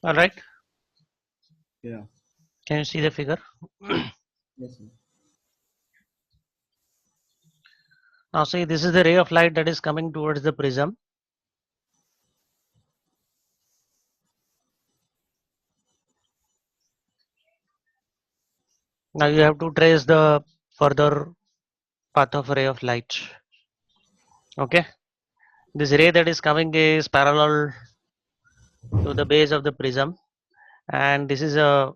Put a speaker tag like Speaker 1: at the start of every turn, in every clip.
Speaker 1: All right.
Speaker 2: Yeah.
Speaker 1: Can you see the figure?
Speaker 2: Yes, sir.
Speaker 1: Now see, this is the ray of light that is coming towards the prism. Now you have to trace the further path of ray of light. Okay. This ray that is coming is parallel to the base of the prism, and this is a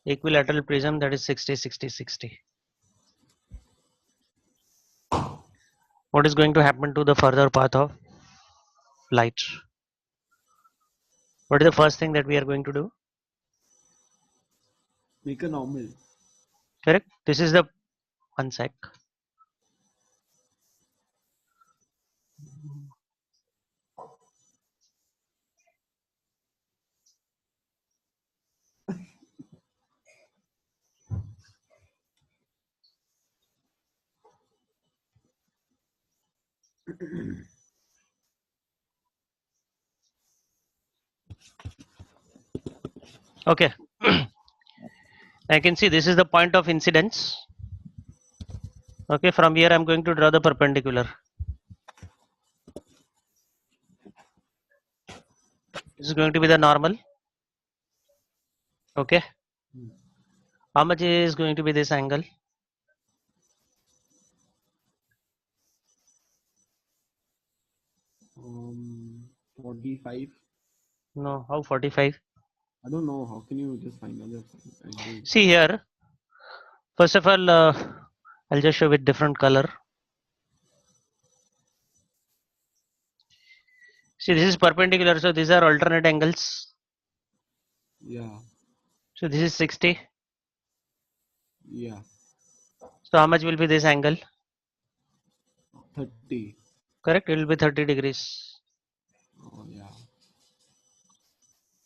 Speaker 1: equilateral prism that is 60 60 60. What is going to happen to the further path of light? What is the first thing that we are going to do?
Speaker 2: Make a normal.
Speaker 1: Correct. This is the one sec. Okay. I can see this is the point of incidence. Okay, from here I'm going to draw the perpendicular. This is going to be the normal. Okay. How much is going to be this angle?
Speaker 2: Um, 45.
Speaker 1: No, how 45?
Speaker 2: I don't know. How can you just find other angles?
Speaker 1: See here, first of all, I'll just show with different color. See, this is perpendicular, so these are alternate angles.
Speaker 2: Yeah.
Speaker 1: So this is 60.
Speaker 2: Yeah.
Speaker 1: So how much will be this angle?
Speaker 2: 30.
Speaker 1: Correct, it will be 30 degrees.
Speaker 2: Oh, yeah.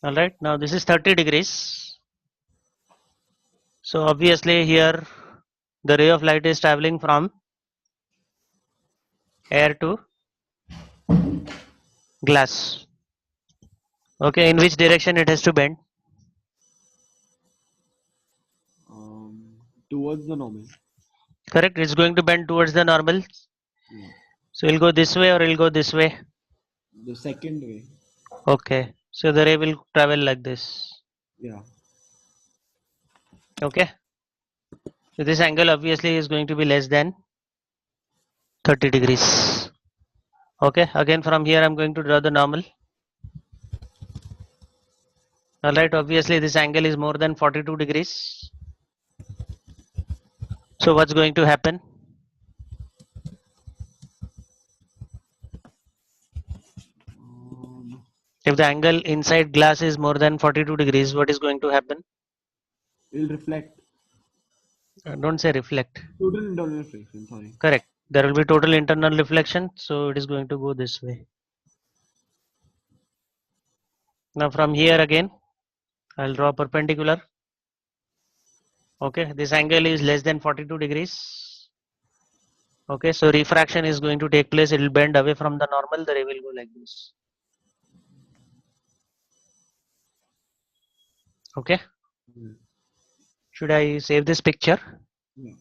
Speaker 1: All right, now this is 30 degrees. So obviously here the ray of light is traveling from air to glass. Okay, in which direction it has to bend?
Speaker 2: Towards the normal.
Speaker 1: Correct, it's going to bend towards the normal.
Speaker 2: Yeah.
Speaker 1: So it'll go this way or it'll go this way.
Speaker 2: The second way.
Speaker 1: Okay, so the ray will travel like this.
Speaker 2: Yeah.
Speaker 1: Okay, so this angle obviously is going to be less than 30 degrees. Okay, again from here I'm going to draw the normal. Alright, obviously this angle is more than 42 degrees. So what's going to happen?
Speaker 2: Um,
Speaker 1: If the angle inside glass is more than 42 degrees, what is going to happen?
Speaker 2: It'll reflect.
Speaker 1: Don't say reflect.
Speaker 2: Total internal reflection. Sorry.
Speaker 1: Correct. There will be total internal reflection, so it is going to go this way. Now from here again, I'll draw perpendicular. Okay, this angle is less than 42 degrees. Okay, so refraction is going to take place. It will bend away from the normal. The ray will go like this. Okay,
Speaker 2: Yeah.
Speaker 1: should I save this picture?
Speaker 2: Yeah.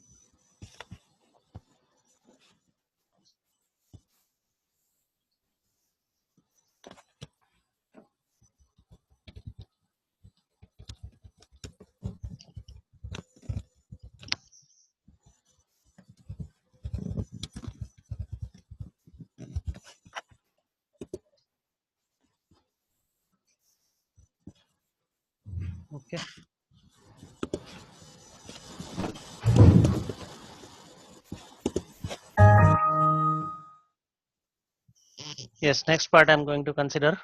Speaker 1: Okay. Yes, next part I'm going to consider.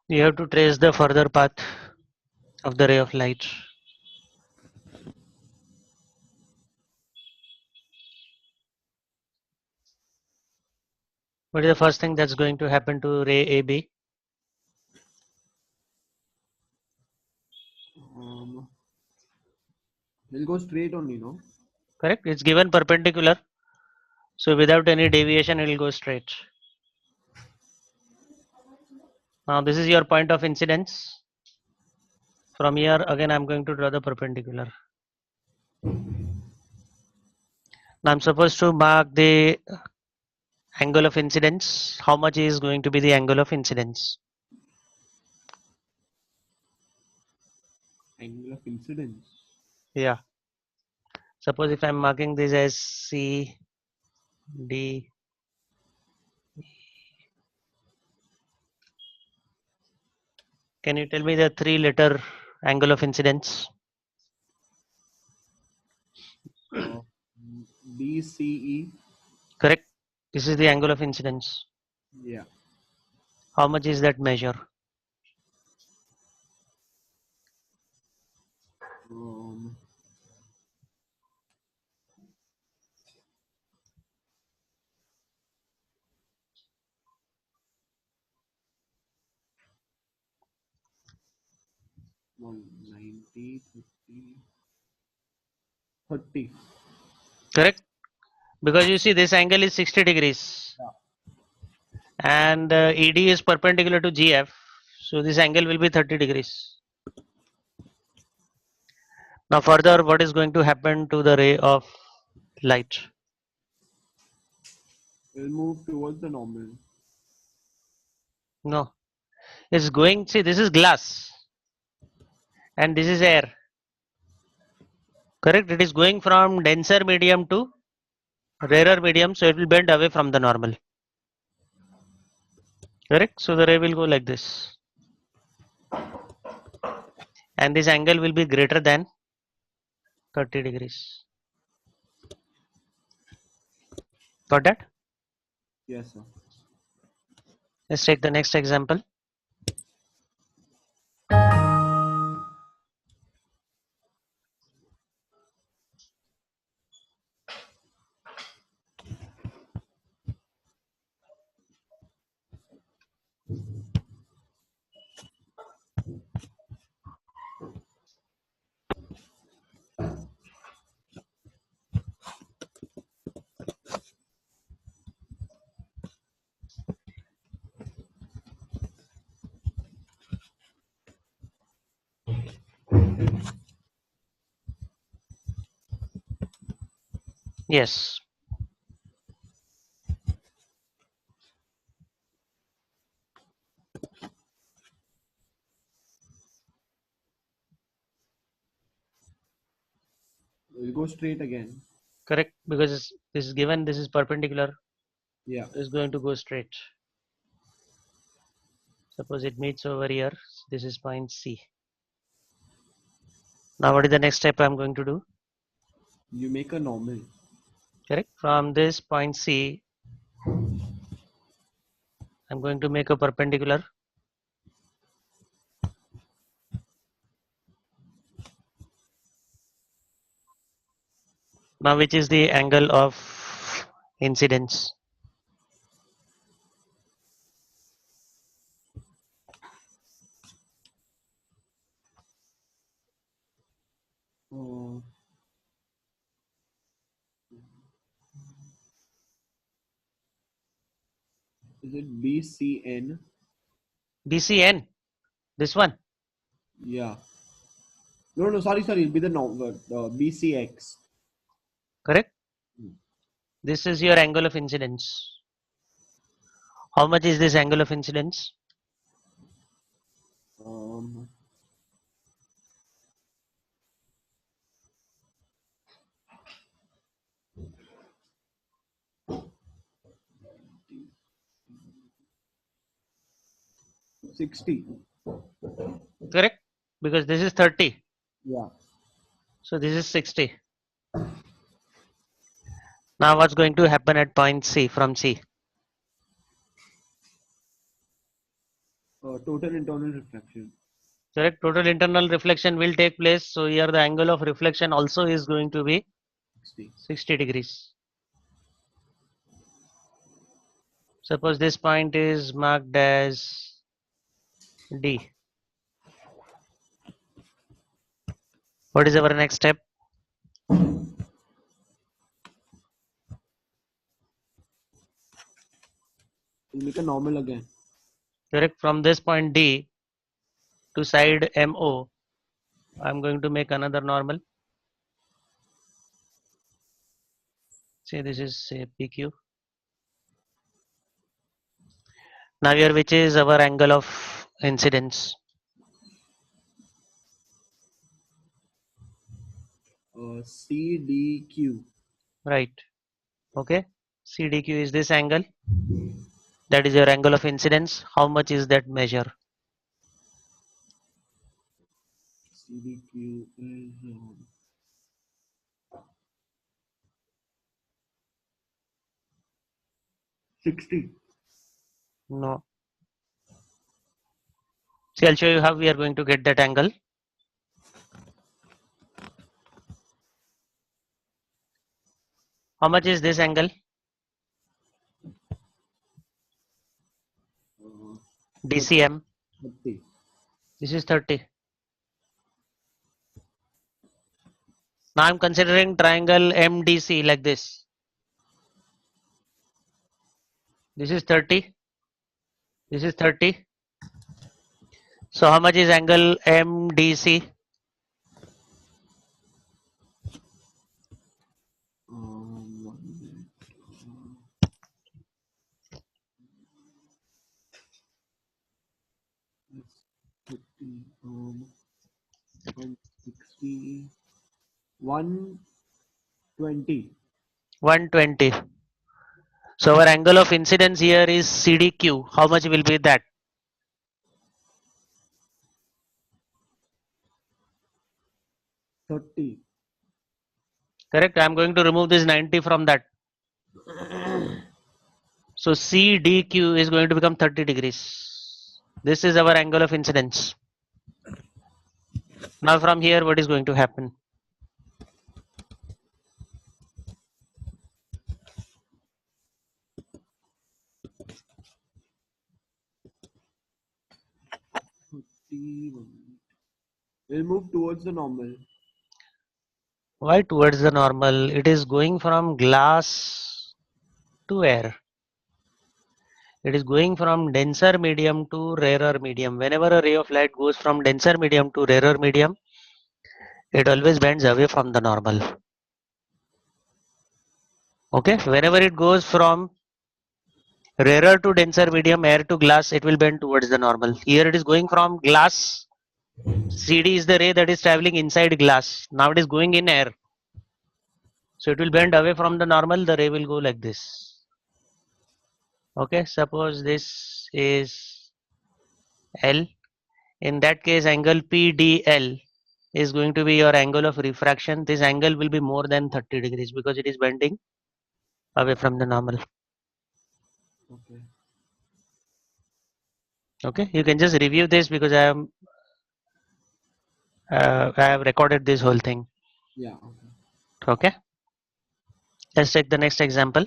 Speaker 1: You have to trace the further path of the ray of light. What is the first thing that's going to happen to ray AB?
Speaker 2: Um, He'll go straight only, no?
Speaker 1: Correct? It's given perpendicular. So without any deviation, it will go straight. Now this is your point of incidence. From here, again, I'm going to draw the perpendicular. Now I'm supposed to mark the angle of incidence. How much is going to be the angle of incidence?
Speaker 2: Angle of incidence.
Speaker 1: Yeah. Suppose if I'm marking this as C, D, can you tell me the 3-letter angle of incidence?
Speaker 2: Uh, BCE.
Speaker 1: Correct. This is the angle of incidence.
Speaker 2: Yeah.
Speaker 1: How much is that measure?
Speaker 2: Um, 190, 30.
Speaker 1: Correct. Because you see this angle is 60 degrees
Speaker 2: Yeah.
Speaker 1: and ED is perpendicular to GF. So this angle will be 30 degrees. Now further, what is going to happen to the ray of light?
Speaker 2: We'll move towards the normal.
Speaker 1: No, it's going, see this is glass and this is air. Correct. It is going from denser medium to rarer medium, so it will bend away from the normal. Correct. So the ray will go like this, and this angle will be greater than 30 degrees. Got that?
Speaker 2: Yes, sir.
Speaker 1: Let's take the next example. Yes.
Speaker 2: We'll go straight again.
Speaker 1: Correct. Because this is given, this is perpendicular,
Speaker 2: Yeah.
Speaker 1: is going to go straight. Suppose it meets over here. So this is point C. Now what is the next step I'm going to do?
Speaker 2: You make a normal.
Speaker 1: Correct. From this point C, I'm going to make a perpendicular. Now which is the angle of incidence?
Speaker 2: Uh, is it BCN?
Speaker 1: BCN. This one.
Speaker 2: Yeah. No, no, sorry, sorry. It'll be the normal. BCX.
Speaker 1: Correct. This is your angle of incidence. How much is this angle of incidence?
Speaker 2: Um, 60.
Speaker 1: Correct. Because this is 30.
Speaker 2: Yeah.
Speaker 1: So this is 60. Now what's going to happen at point C from C?
Speaker 2: Total internal refraction.
Speaker 1: Correct. Total internal reflection will take place. So here the angle of reflection also is going to be 60 degrees. Suppose this point is marked as D. What is our next step?
Speaker 2: We'll make a normal again.
Speaker 1: Correct. From this point D to side MO, I'm going to make another normal. Say this is say PQ. Now here which is our angle of incidence?
Speaker 2: CDQ.
Speaker 1: Right. Okay. CDQ is this angle. That is your angle of incidence. How much is that measure?
Speaker 2: CDQ is 60.
Speaker 1: No. See, I'll show you how we are going to get that angle. How much is this angle?
Speaker 2: Uh,
Speaker 1: DCM.
Speaker 2: 30.
Speaker 1: This is 30. Now I'm considering triangle MDC like this. This is 30. This is 30. So how much is angle MDC?
Speaker 2: One minute. That's 30. 160. 120.
Speaker 1: 120. So our angle of incidence here is CDQ. How much will be that?
Speaker 2: 30.
Speaker 1: Correct. I'm going to remove this 90 from that. So CDQ is going to become 30 degrees. This is our angle of incidence. Now from here, what is going to happen?
Speaker 2: We'll move towards the normal.
Speaker 1: Why towards the normal? It is going from glass to air. It is going from denser medium to rarer medium. Whenever a ray of light goes from denser medium to rarer medium, it always bends away from the normal. Okay, whenever it goes from rarer to denser medium, air to glass, it will bend towards the normal. Here it is going from glass. CD is the ray that is traveling inside glass. Now it is going in air. So it will bend away from the normal. The ray will go like this. Okay, suppose this is L. In that case, angle PDL is going to be your angle of refraction. This angle will be more than 30 degrees because it is bending away from the normal.
Speaker 2: Okay.
Speaker 1: Okay, you can just review this because I have recorded this whole thing.
Speaker 2: Yeah. Okay.
Speaker 1: Okay, let's take the next example.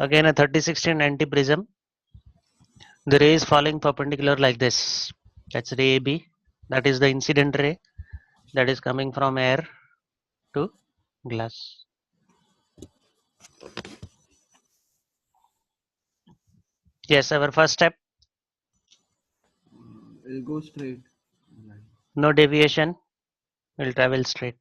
Speaker 1: Again, a 30-60-90 prism. The ray is falling perpendicular like this. That's ray AB. That is the incident ray that is coming from air to glass. Yes, our first step,
Speaker 2: It'll go straight.
Speaker 1: no deviation, will travel straight.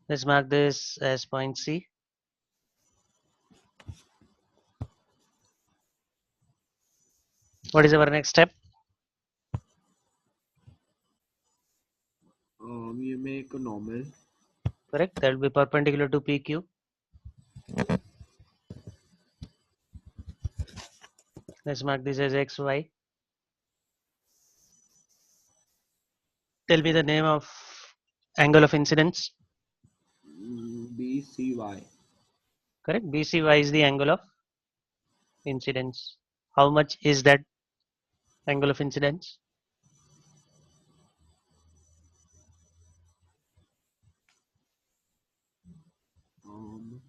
Speaker 1: Let's mark this as point C. What is our next step?
Speaker 2: You make a normal.
Speaker 1: Correct. That will be perpendicular to PQ. Let's mark this as XY. Tell me the name of angle of incidence.
Speaker 2: BCY.
Speaker 1: Correct. BCY is the angle of incidence. How much is that angle of incidence?
Speaker 2: Um,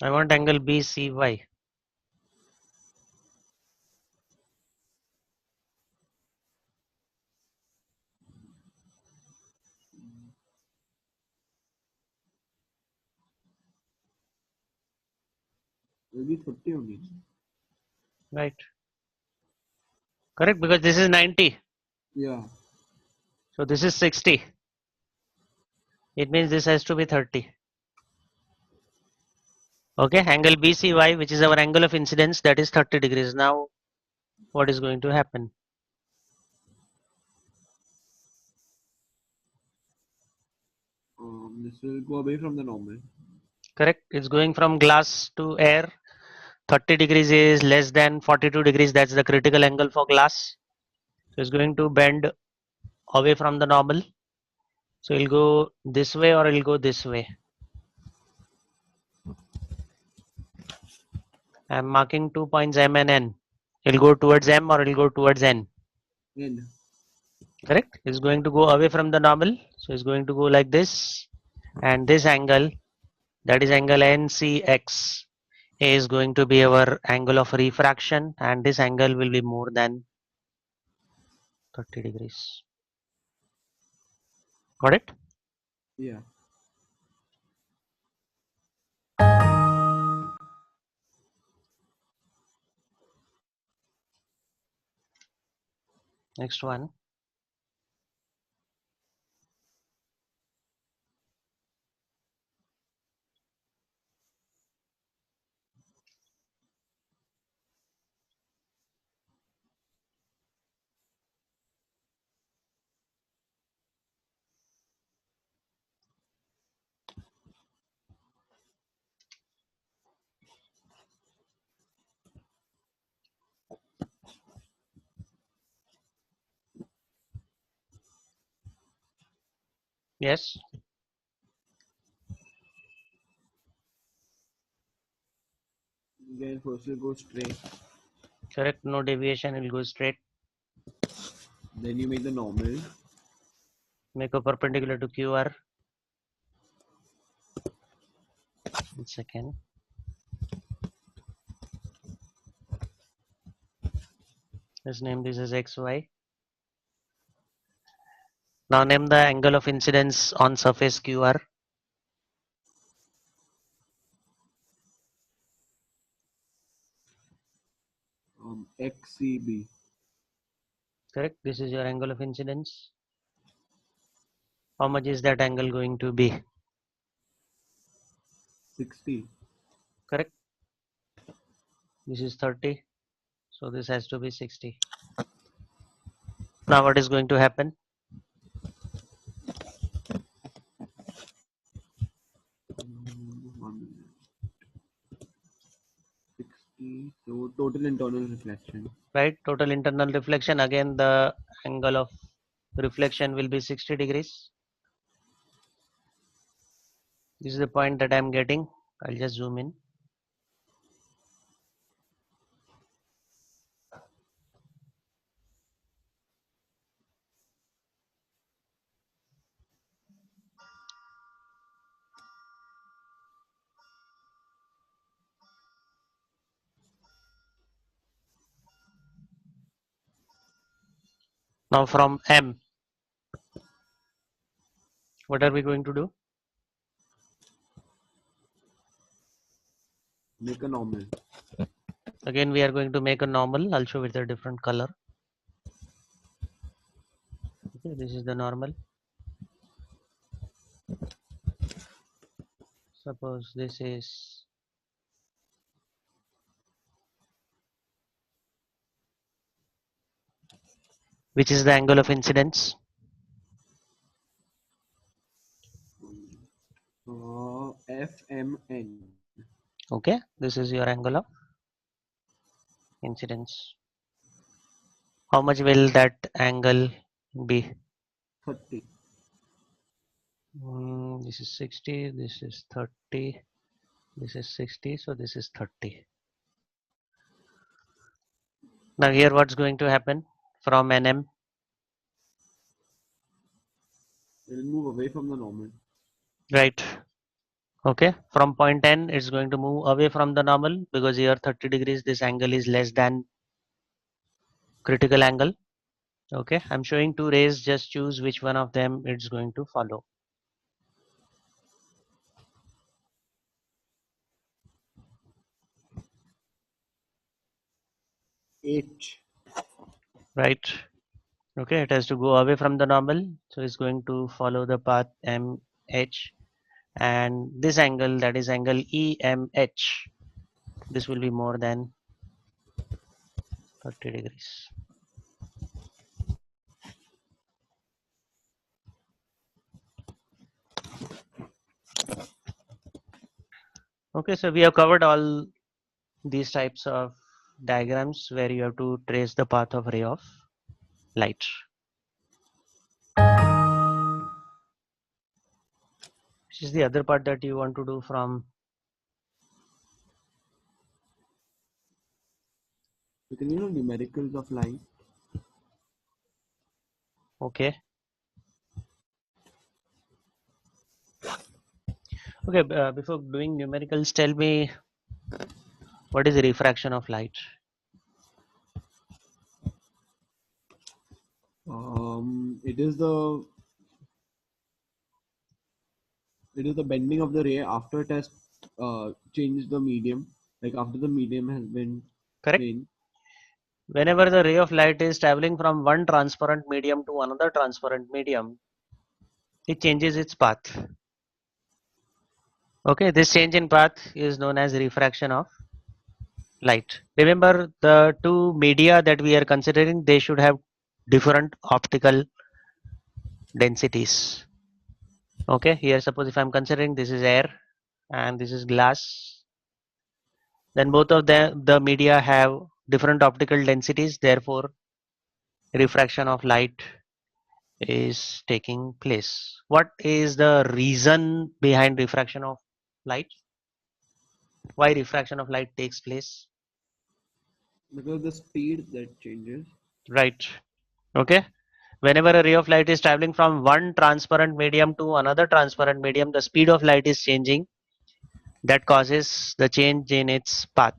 Speaker 1: I want angle BCY.
Speaker 2: maybe 30 only.
Speaker 1: Right. Correct, because this is 90.
Speaker 2: Yeah.
Speaker 1: So this is 60. It means this has to be 30. Okay, angle BCY, which is our angle of incidence, that is 30 degrees. Now, what is going to happen?
Speaker 2: This will go away from the normal.
Speaker 1: Correct. It's going from glass to air. 30 degrees is less than 42 degrees. That's the critical angle for glass. So it's going to bend away from the normal. So it'll go this way or it'll go this way. I'm marking 2 points M and N. It'll go towards M or it'll go towards N.
Speaker 2: N.
Speaker 1: Correct. It's going to go away from the normal. So it's going to go like this. And this angle, that is angle NCX, is going to be our angle of refraction, and this angle will be more than 30 degrees. Got it?
Speaker 2: Yeah.
Speaker 1: Next one. Yes,
Speaker 2: Again, first will go straight.
Speaker 1: correct. No deviation, it will go straight.
Speaker 2: Then you make the normal.
Speaker 1: Make a perpendicular to QR. One second. Let's name this as XY. Now name the angle of incidence on surface QR.
Speaker 2: XCB.
Speaker 1: Correct. This is your angle of incidence. How much is that angle going to be?
Speaker 2: 60.
Speaker 1: Correct. This is 30. So this has to be 60. Now what is going to happen?
Speaker 2: One minute. 60. So total internal reflection.
Speaker 1: Right? Total internal reflection. Again, the angle of reflection will be 60 degrees. This is the point that I'm getting. I'll just zoom in. Now from M, what are we going to do?
Speaker 2: Make a normal.
Speaker 1: Again, we are going to make a normal, also with a different color. Okay, this is the normal. Suppose this is, which is the angle of incidence?
Speaker 2: FMN.
Speaker 1: Okay, this is your angle of incidence. How much will that angle be?
Speaker 2: 30.
Speaker 1: This is 60, this is 30, this is 60, so this is 30. Now here what's going to happen from NM?
Speaker 2: It will move away from the normal.
Speaker 1: Right. Okay, from point N it's going to move away from the normal because here 30 degrees, this angle is less than critical angle. Okay, I'm showing two rays, just choose which one of them it's going to follow.
Speaker 2: H.
Speaker 1: Right. Okay, it has to go away from the normal, so it's going to follow the path MH, and this angle, that is angle EMH, this will be more than 30 degrees. Okay, so we have covered all these types of diagrams where you have to trace the path of ray of light. Which is the other part that you want to do from?
Speaker 2: Because numericals of light.
Speaker 1: Okay. Okay, before doing numericals, tell me what is the refraction of light?
Speaker 2: It is the bending of the ray after it has changed the medium. Like after the medium has been
Speaker 1: Correct.
Speaker 2: changed.
Speaker 1: Whenever the ray of light is traveling from one transparent medium to another transparent medium, it changes its path. Okay, this change in path is known as refraction of light. Remember, the two media that we are considering, they should have different optical densities. Okay, here suppose if I'm considering this is air and this is glass, then both of the media have different optical densities, therefore refraction of light is taking place. What is the reason behind refraction of light? Why refraction of light takes place?
Speaker 2: Because the speed that changes.
Speaker 1: Right. Okay. Whenever a ray of light is traveling from one transparent medium to another transparent medium, the speed of light is changing. That causes the change in its path.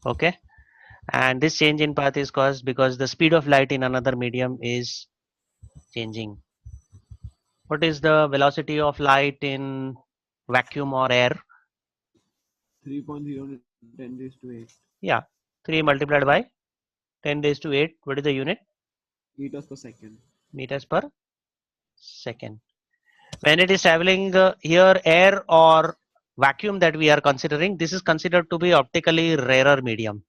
Speaker 1: Okay. And this change in path is caused because the speed of light in another medium is changing. What is the velocity of light in vacuum or air?
Speaker 2: 3.0 10 raised to 8
Speaker 1: Yeah, 3 multiplied by 10 raised to 8. What is the unit?
Speaker 2: meters per second.
Speaker 1: Meters per second. When it is traveling here, air or vacuum that we are considering, this is considered to be optically rarer medium.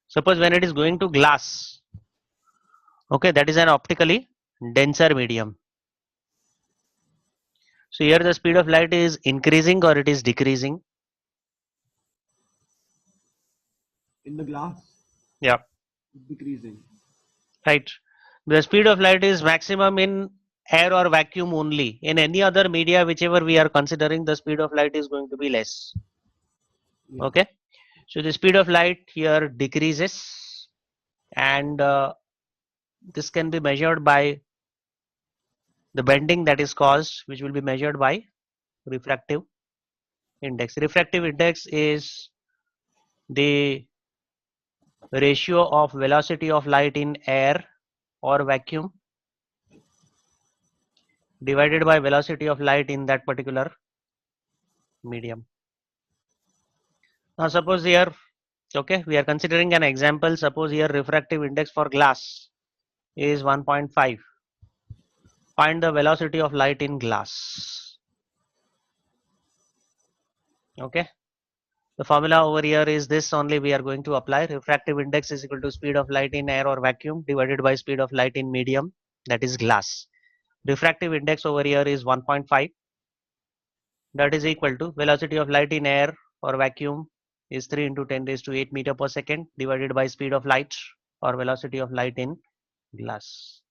Speaker 1: Suppose when it is going to glass, okay, that is an optically denser medium. So here the speed of light is increasing or it is decreasing?
Speaker 2: In the glass,
Speaker 1: Yeah,
Speaker 2: it's decreasing.
Speaker 1: right. The speed of light is maximum in air or vacuum only. In any other media, whichever we are considering, the speed of light is going to be less.
Speaker 2: Yeah.
Speaker 1: Okay. So the speed of light here decreases, and this can be measured by the bending that is caused, which will be measured by refractive index. Refractive index is the ratio of velocity of light in air or vacuum divided by velocity of light in that particular medium. Now suppose here, okay, we are considering an example. Suppose here refractive index for glass is 1.5. Find the velocity of light in glass. Okay, the formula over here is this only we are going to apply. Refractive index is equal to speed of light in air or vacuum divided by speed of light in medium, that is glass. Refractive index over here is 1.5, that is equal to velocity of light in air or vacuum is 3 into 10 raised to 8 meter per second divided by speed of light or velocity of light in glass.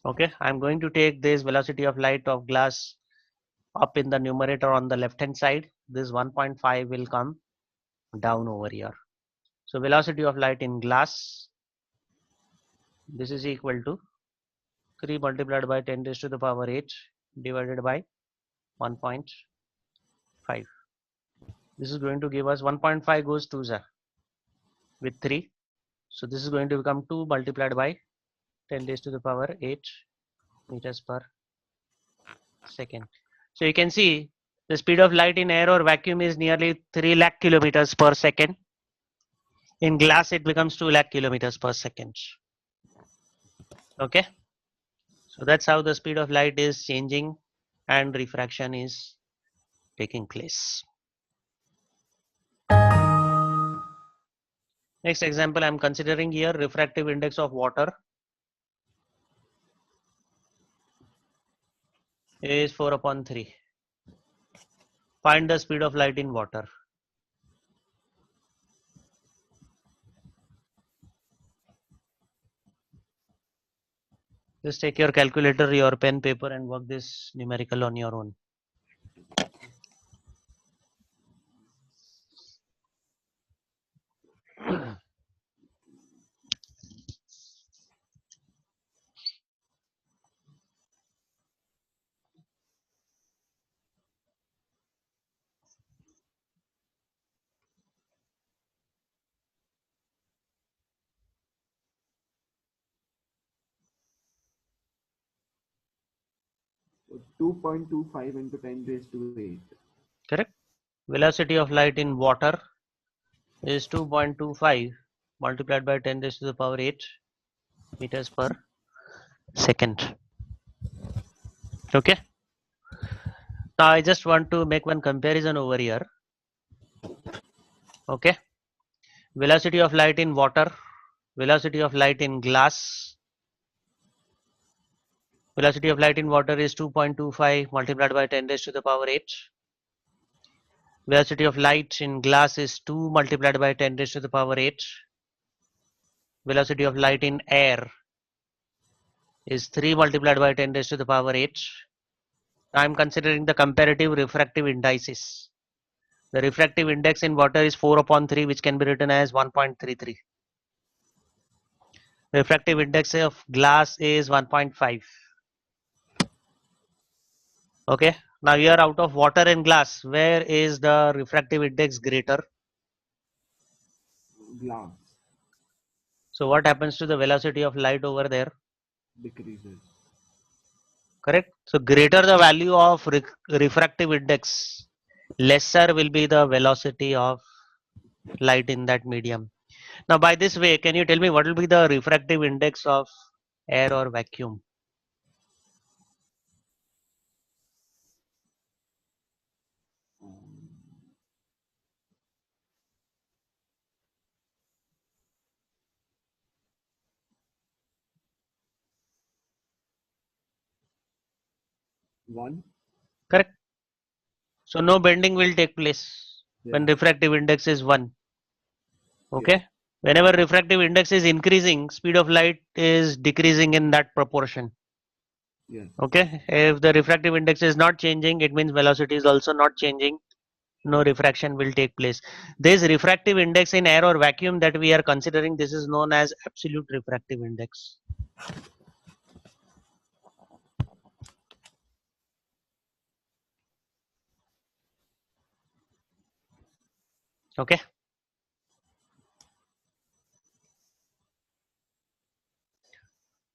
Speaker 1: Okay, I'm going to take this velocity of light of glass up in the numerator on the left hand side. This 1.5 will come down over here. So velocity of light in glass, this is equal to 3 multiplied by 10 raised to the power 8 divided by 1.5. This is going to give us 1.5 goes to with 3. So this is going to become 2 multiplied by 10 raised to the power 8 meters per second. So you can see the speed of light in air or vacuum is nearly 3 lakh kilometers per second. In glass, it becomes 2 lakh kilometers per second. Okay. So that's how the speed of light is changing and refraction is taking place. Next example I'm considering here, refractive index of water is 4 upon 3. Find the speed of light in water. Just take your calculator, your pen, paper and work this numerical on your own. So
Speaker 2: 2.25 into 10 raised to 8.
Speaker 1: correct. Velocity of light in water is 2.25 multiplied by 10 raised to the power 8 meters per second. Okay. Now I just want to make one comparison over here. Okay. Velocity of light in water, velocity of light in glass. Velocity of light in water is 2.25 multiplied by 10 raised to the power 8. Velocity of light in glass is 2 multiplied by 10 raised to the power 8. Velocity of light in air is 3 multiplied by 10 raised to the power 8. I am considering the comparative refractive indices. The refractive index in water is 4 upon 3, which can be written as 1.33. Refractive index of glass is 1.5. Okay. Now here out of water and glass, where is the refractive index greater?
Speaker 2: Glass
Speaker 1: So what happens to the velocity of light over there?
Speaker 2: decreases.
Speaker 1: Correct. So greater the value of refractive index, lesser will be the velocity of light in that medium. Now by this way, can you tell me what will be the refractive index of air or vacuum?
Speaker 2: Um, 1.
Speaker 1: Correct. So no bending will take place
Speaker 2: Yeah.
Speaker 1: when refractive index is 1.
Speaker 2: Yes.
Speaker 1: Okay. Whenever refractive index is increasing, speed of light is decreasing in that proportion.
Speaker 2: Yes.
Speaker 1: Okay. If the refractive index is not changing, it means velocity is also not changing. No refraction will take place. This refractive index in air or vacuum that we are considering, this is known as absolute refractive index. Okay.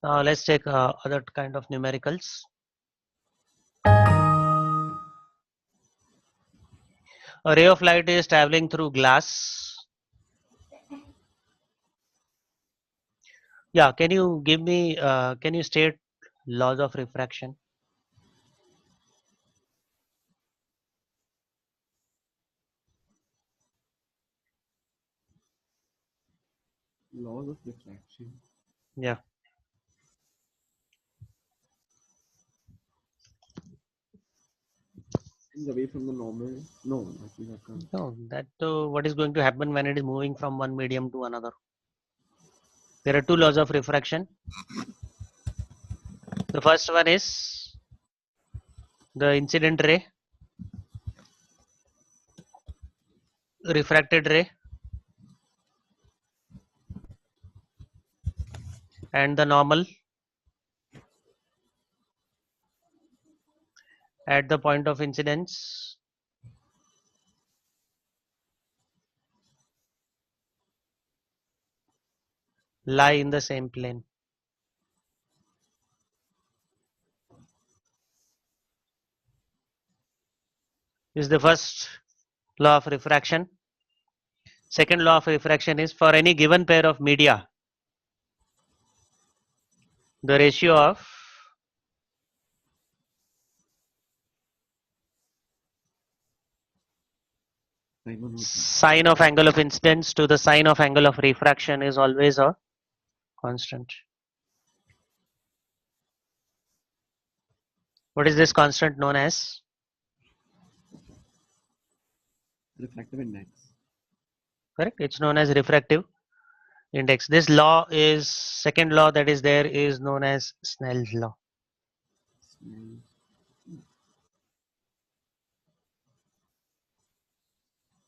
Speaker 1: Now let's take other kind of numericals. A ray of light is traveling through glass. Yeah, can you give me, can you state laws of refraction?
Speaker 2: Laws of refraction.
Speaker 1: Yeah,
Speaker 2: Things away from the normal. No, actually that can't.
Speaker 1: no, that what is going to happen when it is moving from one medium to another? There are two laws of refraction. The first one is the incident ray, refracted ray, and the normal at the point of incidence lie in the same plane. This is the first law of refraction. Second law of refraction is for any given pair of media, the ratio of
Speaker 2: I don't know.
Speaker 1: sine of angle of incidence to the sine of angle of refraction is always a constant. What is this constant known as?
Speaker 2: Refractive index.
Speaker 1: Correct. It's known as refractive index. This law is second law that is there is known as Snell's law.
Speaker 2: Mm.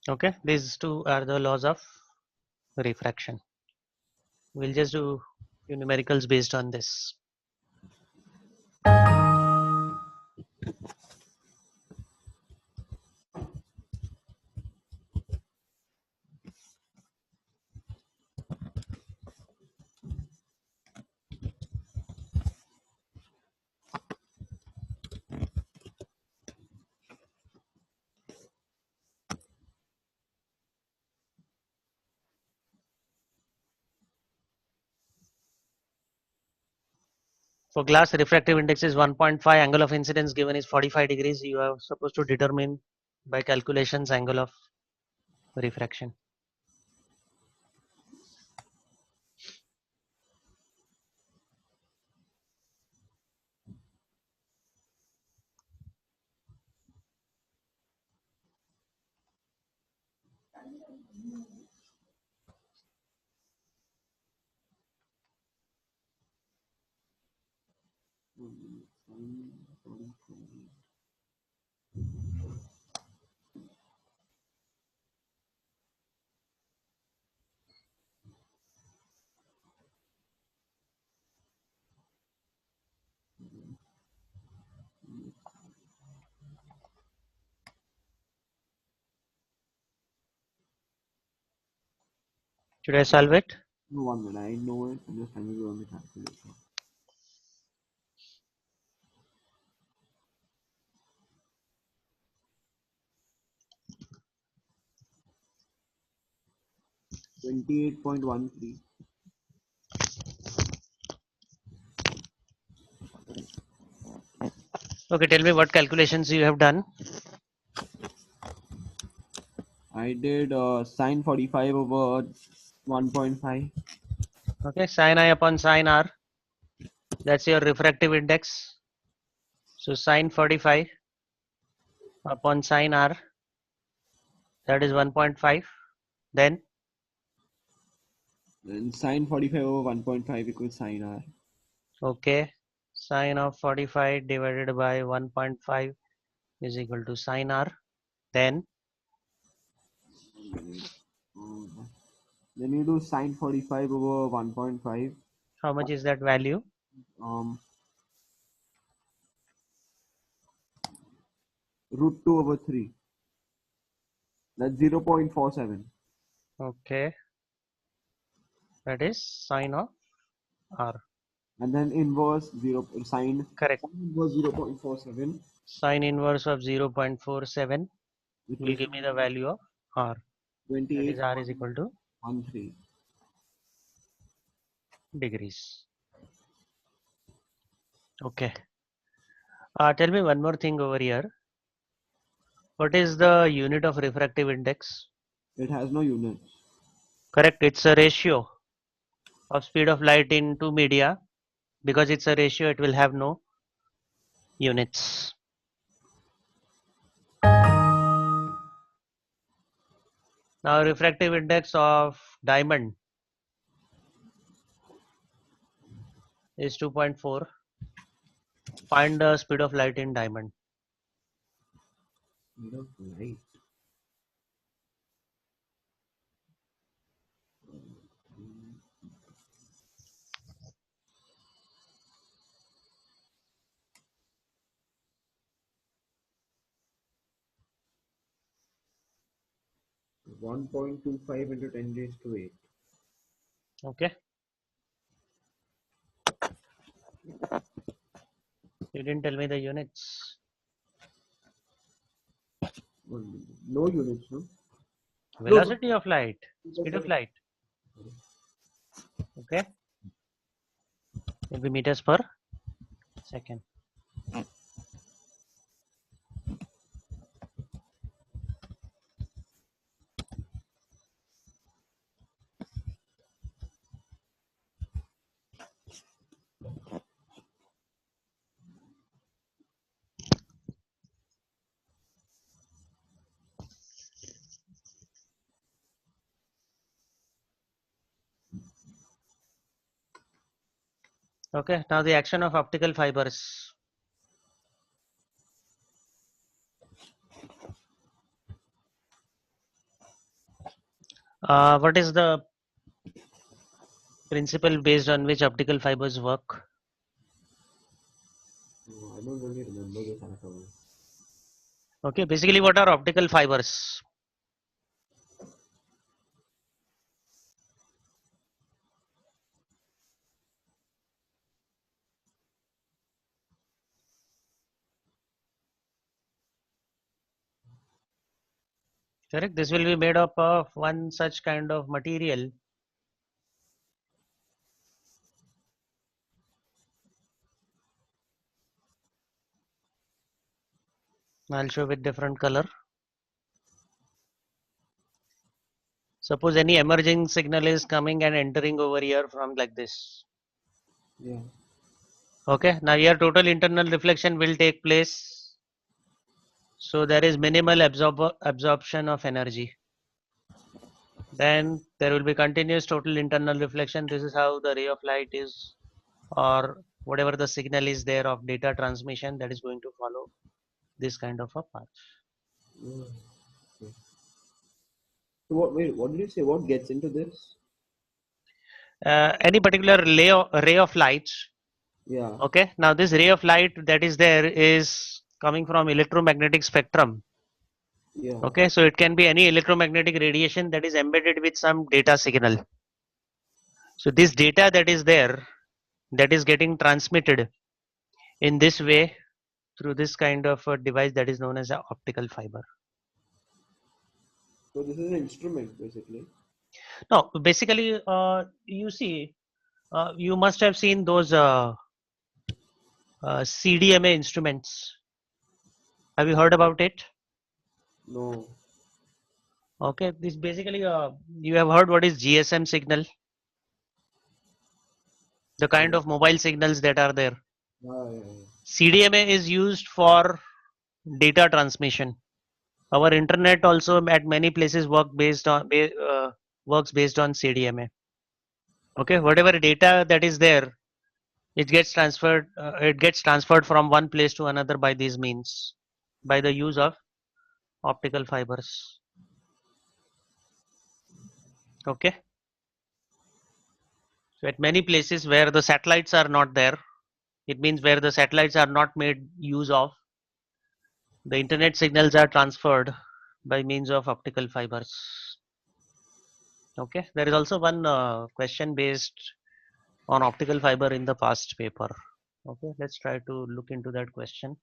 Speaker 1: Okay. These two are the laws of refraction. We'll just do few numericals based on this. For glass, refractive index is 1.5, angle of incidence given is 45 degrees. You are supposed to determine by calculations angle of refraction. Should I solve it?
Speaker 2: No, 1 minute. I know it. I'm just trying to do on the calculator. 28.13.
Speaker 1: Okay, tell me what calculations you have done.
Speaker 2: I did sine 45 over 1.5.
Speaker 1: Okay, sin I upon sin R. That's your refractive index. So sin 45 upon sin R, that is 1.5. Then,
Speaker 2: And sine 45 over 1.5 equals sine r.
Speaker 1: okay, sin of 45 divided by 1.5 is equal to sin R. Then,
Speaker 2: 1 minute. Uh, then you do sine 45 over 1.5.
Speaker 1: how much is that value?
Speaker 2: Um, root 2 over 3. That's 0.47.
Speaker 1: Okay, that is sin of R.
Speaker 2: and then inverse 0
Speaker 1: Correct.
Speaker 2: sine inverse 0.47,
Speaker 1: Sine inverse of 0.47
Speaker 2: which
Speaker 1: will
Speaker 2: is
Speaker 1: give me the value of R. That is R is equal to
Speaker 2: 28.13.
Speaker 1: degrees. Okay. Tell me one more thing over here. What is the unit of refractive index?
Speaker 2: It has no units.
Speaker 1: Correct. It's a ratio of speed of light in two media. Because it's a ratio, it will have no units. Now, refractive index of diamond is 2.4. Find the speed of light in diamond.
Speaker 2: Speed of light. 1.25 into 10 raised to 8.
Speaker 1: Okay. You didn't tell me the units.
Speaker 2: No units, no? No, so
Speaker 1: Velocity of light, speed of light. Okay. Will be meters per second. Okay. Now the action of optical fibers. What is the principle based on which optical fibers work?
Speaker 2: I don't really remember this at all.
Speaker 1: Okay. Basically, what are optical fibers? Correct. This will be made up of one such kind of material. I'll show with different color. Suppose any emerging signal is coming and entering over here from like this.
Speaker 2: Yeah.
Speaker 1: Okay. Now here total internal reflection will take place. So there is minimal absorption of energy. Then there will be continuous total internal reflection. This is how the ray of light is, or whatever the signal is there of data transmission, that is going to follow this kind of a path.
Speaker 2: Yeah. Okay. So what? Wait, what did you say? What gets into this?
Speaker 1: Any particular ray of light.
Speaker 2: Yeah.
Speaker 1: Okay. Now this ray of light that is there is coming from electromagnetic spectrum.
Speaker 2: Yeah.
Speaker 1: Okay. So it can be any electromagnetic radiation that is embedded with some data signal. So this data that is there, that is getting transmitted in this way through this kind of a device that is known as an optical fiber.
Speaker 2: So this is an instrument basically.
Speaker 1: Now, basically, you see, you must have seen those CDMA instruments. Have you heard about it?
Speaker 2: No.
Speaker 1: Okay, this basically, you have heard what is GSM signal, the kind
Speaker 2: No.
Speaker 1: of mobile signals that are there.
Speaker 2: Ah, yeah, yeah.
Speaker 1: CDMA is used for data transmission. Our internet also at many places works based on CDMA. Okay, whatever data that is there, it gets transferred from one place to another by these means, by the use of optical fibers. Okay. So at many places where the satellites are not there, it means where the satellites are not made use of, the internet signals are transferred by means of optical fibers. Okay. There is also one question based on optical fiber in the past paper. Okay, let's try to look into that question.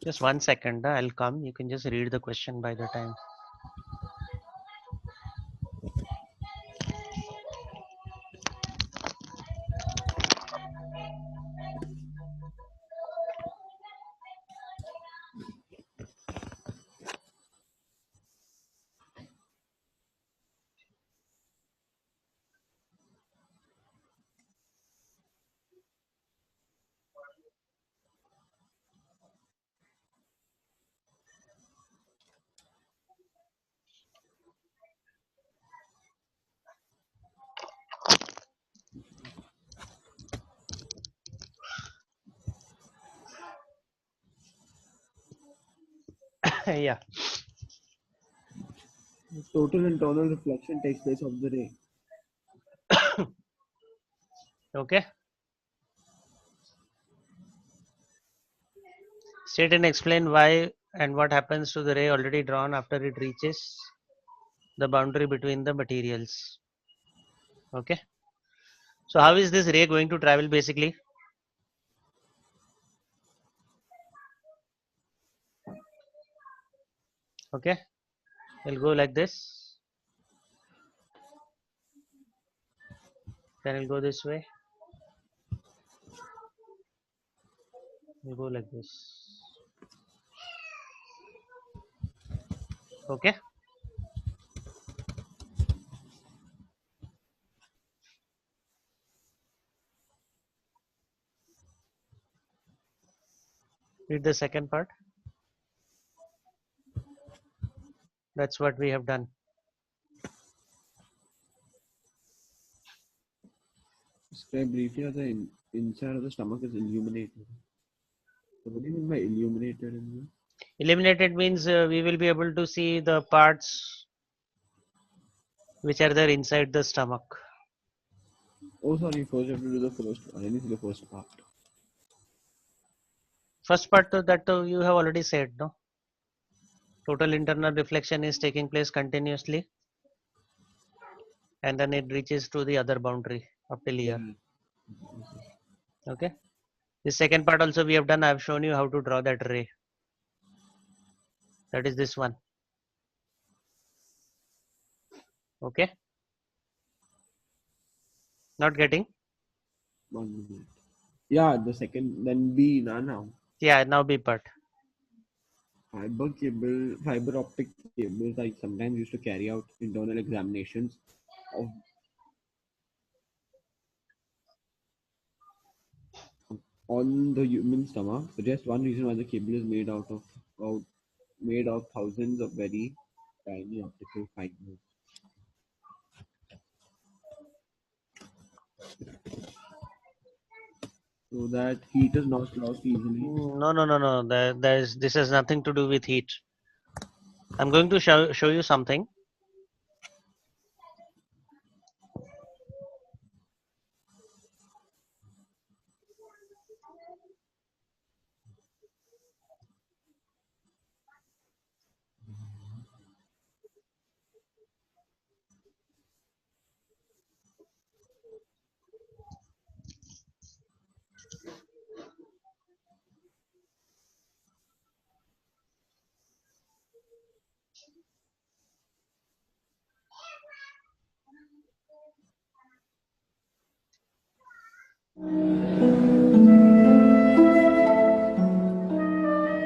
Speaker 1: Just 1 second, I'll come. You can just read the question by the time. Yeah.
Speaker 2: Total internal reflection takes place of the ray.
Speaker 1: Okay. State and explain why and what happens to the ray already drawn after it reaches the boundary between the materials. Okay. So how is this ray going to travel basically? Okay. It'll go like this. Then it'll go this way. It'll go like this. Okay. Read the second part. That's what we have done.
Speaker 2: Describe briefly how the inside of the stomach is illuminated. So what do you mean by illuminated in this?
Speaker 1: Illuminated means we will be able to see the parts which are there inside the stomach.
Speaker 2: Oh, sorry. First, you have to do the first one. I need to do the first part.
Speaker 1: First part that you have already said, no? Total internal reflection is taking place continuously and then it reaches to the other boundary of till
Speaker 2: Yeah.
Speaker 1: here. Okay. The second part also we have done. I have shown you how to draw that ray. That is this one. Okay. Not getting?
Speaker 2: 1 minute. Yeah, the second, then B, now.
Speaker 1: Yeah, now B part.
Speaker 2: Fiber optic cables are sometimes used to carry out internal examinations of on the human stomach. Suggest one reason why the cable is made of thousands of very tiny optical fibers. So that heat is not lost easily.
Speaker 1: No, no, no, no. This has nothing to do with heat. I'm going to show you something.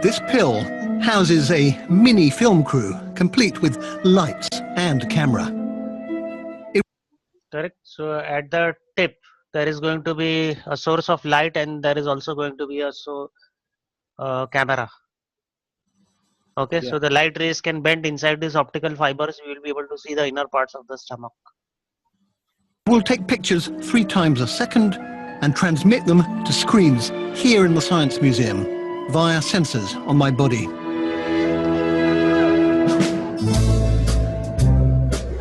Speaker 3: This pill houses a mini film crew, complete with lights and camera.
Speaker 1: Correct. So at the tip, there is going to be a source of light, and there is also going to be a camera. Okay,
Speaker 2: Yeah.
Speaker 1: so the light rays can bend inside these optical fibers. We will be able to see the inner parts of the stomach.
Speaker 3: We'll take pictures 3 times a second and transmit them to screens here in the Science Museum via sensors on my body.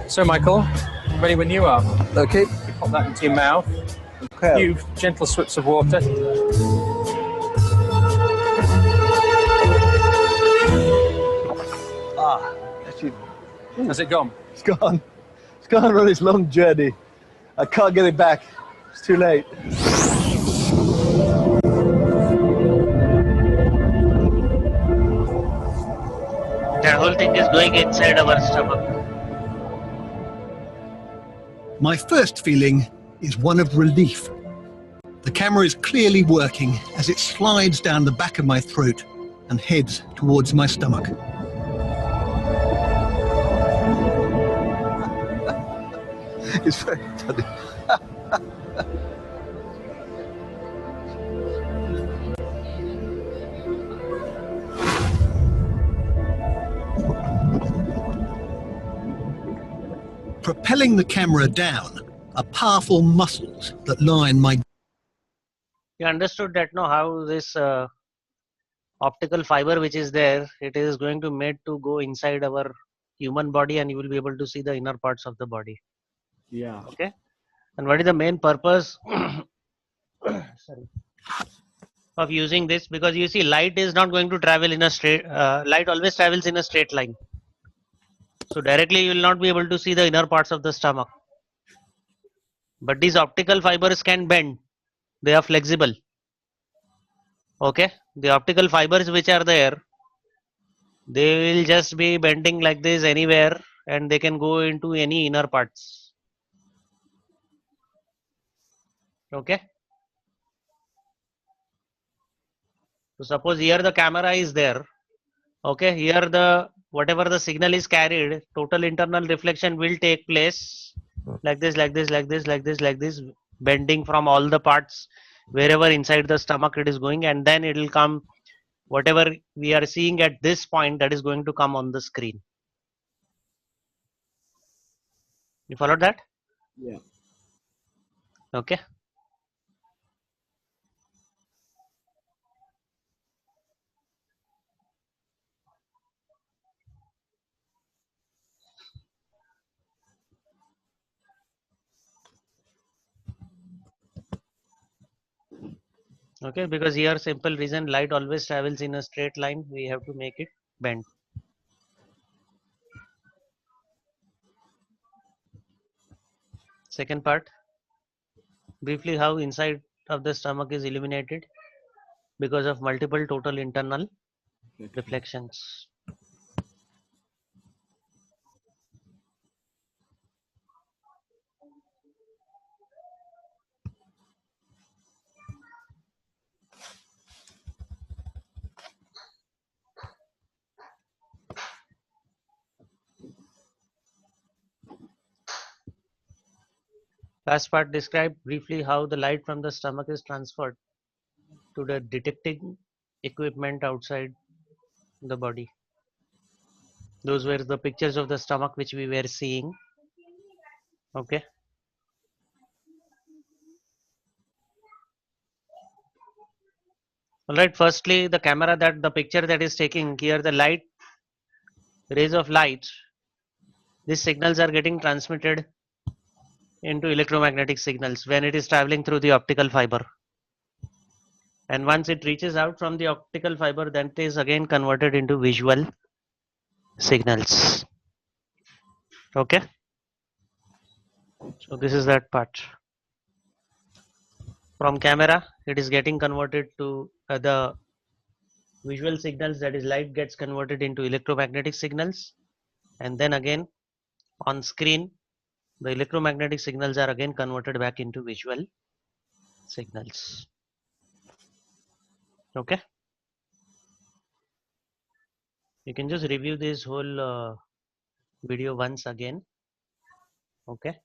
Speaker 4: So, Michael, ready when you are.
Speaker 3: Okay.
Speaker 4: You pop that into your mouth. A few gentle swips of water.
Speaker 5: Actually,
Speaker 4: Has it gone?
Speaker 5: it's gone. It's gone on its long journey. I can't get it back. It's too late.
Speaker 1: That whole thing is going inside our stomach.
Speaker 3: My first feeling is one of relief. The camera is clearly working as it slides down the back of my throat and heads towards my stomach.
Speaker 5: It's very funny.
Speaker 3: Propelling the camera down are powerful muscles that line my...
Speaker 1: You understood that, no? How this optical fiber which is there, it is going to made to go inside our human body, and you will be able to see the inner parts of the body.
Speaker 2: Yeah.
Speaker 1: Okay, and what is the main purpose sorry, of using this? Because you see, light is not going to travel in a straight light always travels in a straight line, so directly you will not be able to see the inner parts of the stomach. But these optical fibers can bend, they are flexible. Okay, the optical fibers which are there, they will just be bending like this anywhere, and they can go into any inner parts. Okay, so suppose here the camera is there. Okay, here the whatever the signal is carried, total internal reflection will take place like this, like this, like this, like this, like this, bending from all the parts wherever inside the stomach it is going, and then it will come, whatever we are seeing at this point, that is going to come on the screen. You followed that?
Speaker 2: Yeah.
Speaker 1: Okay. Okay, because here simple reason, light always travels in a straight line, we have to make it bend. Second part, briefly how inside of the stomach is illuminated because of multiple total internal reflections. Last part, describe briefly how the light from the stomach is transferred to the detecting equipment outside the body. Those were the pictures of the stomach which we were seeing. Okay. All right. Firstly, the camera, that the picture that is taking here, the light rays of light, these signals are getting transmitted into electromagnetic signals when it is traveling through the optical fiber. And once it reaches out from the optical fiber, then it is again converted into visual signals. Okay. So this is that part. From camera, it is getting converted to the visual signals, that is light gets converted into electromagnetic signals, and then again on screen the electromagnetic signals are again converted back into visual signals. Okay, you can just review this whole video once again. Okay.